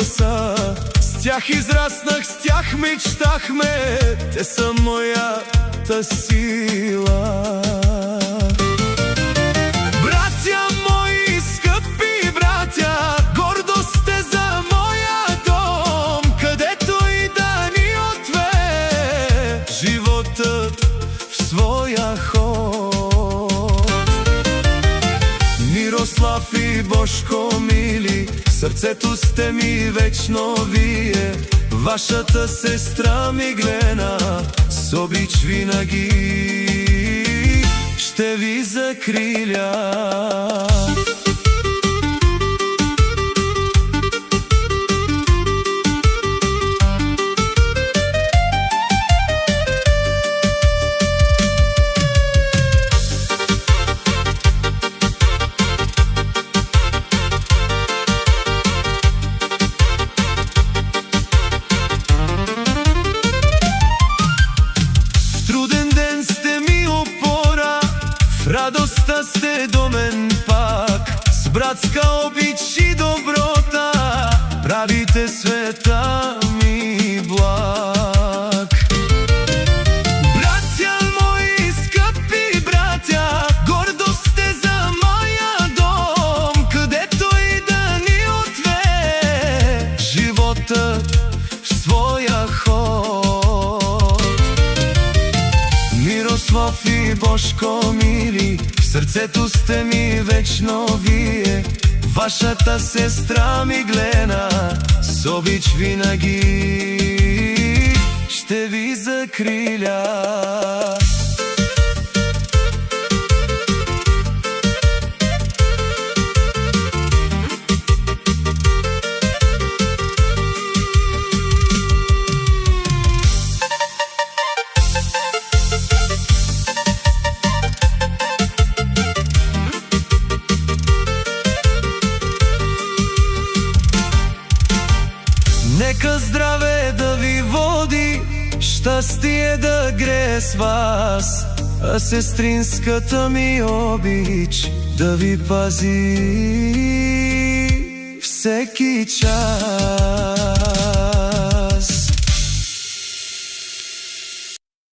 са, с тях израснах, с тях мечтахме, те са моята сила. Братя мои, скъпи братя, гордост сте за моя дом, където и да ни отве животът в своя ход. Мирослав и Божко мили, сърцето сте ми вечно вие, вашата сестра Миглена с обич винаги ще ви закриля. Радостта сте до мен пак, с братска обич и доброта правите света ми благ. Братя мои, скъпи братя, гордост сте за моя дом, където и да ни отве животът в своя ход. Мирослав и Божко мили, в сърцето сте ми вечно вие, вашата сестра Миглена с обич винаги ще ви закриля. Нека здраве да ви води, щастие да грее с вас, а сестринската ми обич да ви пази всеки час.